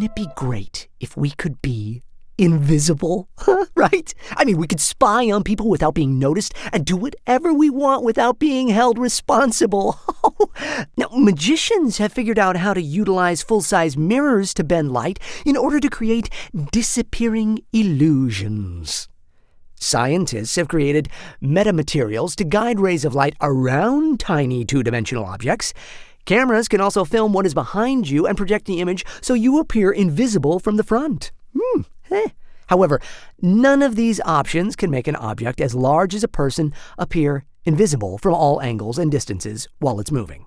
Wouldn't it be great if we could be invisible, right? I mean, we could spy on people without being noticed and do whatever we want without being held responsible. Now, magicians have figured out how to utilize full-size mirrors to bend light in order to create disappearing illusions. Scientists have created metamaterials to guide rays of light around tiny two-dimensional objects. Cameras can also film what is behind you and project the image so you appear invisible from the front. However, none of these options can make an object as large as a person appear invisible from all angles and distances while it's moving.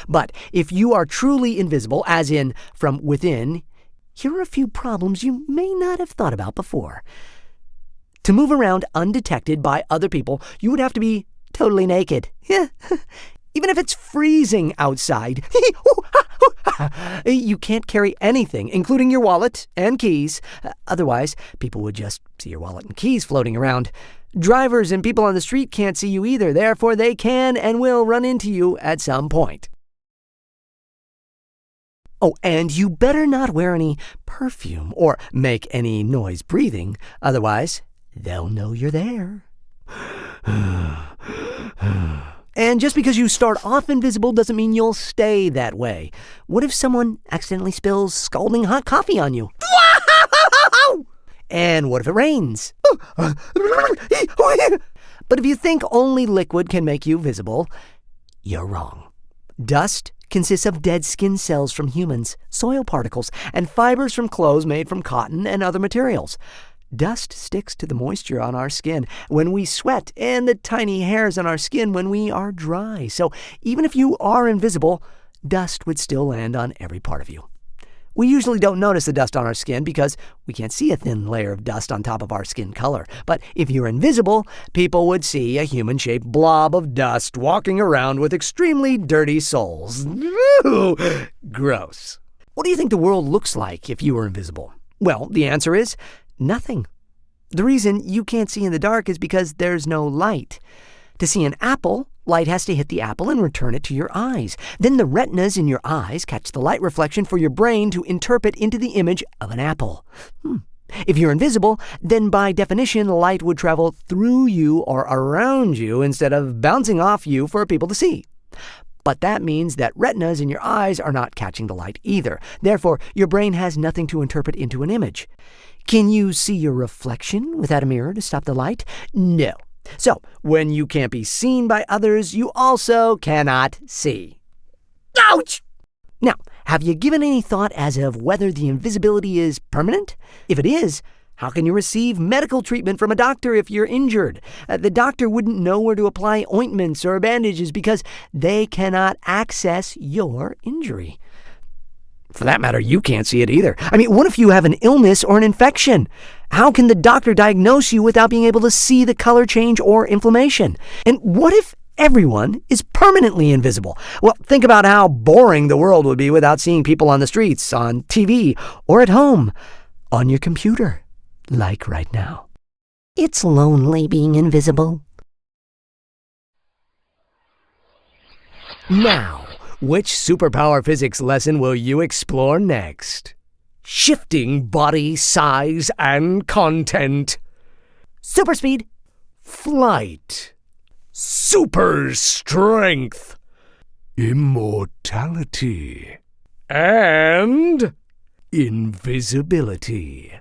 But if you are truly invisible, as in from within, here are a few problems you may not have thought about before. To move around undetected by other people, you would have to be totally naked. Even if it's freezing outside. You can't carry anything, including your wallet and keys. Otherwise, people would just see your wallet and keys floating around. Drivers and people on the street can't see you either. Therefore, they can and will run into you at some point. Oh, and you better not wear any perfume or make any noise breathing. Otherwise, they'll know you're there. And just because you start off invisible doesn't mean you'll stay that way. What if someone accidentally spills scalding hot coffee on you? And what if it rains? But if you think only liquid can make you visible, you're wrong. Dust consists of dead skin cells from humans, soil particles, and fibers from clothes made from cotton and other materials. Dust sticks to the moisture on our skin when we sweat and the tiny hairs on our skin when we are dry. So even if you are invisible, dust would still land on every part of you. We usually don't notice the dust on our skin because we can't see a thin layer of dust on top of our skin color. But if you're invisible, people would see a human-shaped blob of dust walking around with extremely dirty soles. Ooh, gross. What do you think the world looks like if you were invisible? Well, the answer is nothing. The reason you can't see in the dark is because there's no light. To see an apple, light has to hit the apple and return it to your eyes. Then the retinas in your eyes catch the light reflection for your brain to interpret into the image of an apple. If you're invisible, then by definition, light would travel through you or around you instead of bouncing off you for people to see. But that means that retinas in your eyes are not catching the light either. Therefore, your brain has nothing to interpret into an image. Can you see your reflection without a mirror to stop the light? No. So, when you can't be seen by others, you also cannot see. Ouch! Now, have you given any thought as of whether the invisibility is permanent? If it is, how can you receive medical treatment from a doctor if you're injured? The doctor wouldn't know where to apply ointments or bandages because they cannot access your injury. For that matter, you can't see it either. I mean, what if you have an illness or an infection? How can the doctor diagnose you without being able to see the color change or inflammation? And what if everyone is permanently invisible? Well, think about how boring the world would be without seeing people on the streets, on TV, or at home, on your computer, like right now. It's lonely being invisible. Now, which superpower physics lesson will you explore next? Shifting body size and content. Super speed. Flight. Super strength. Immortality. And invisibility.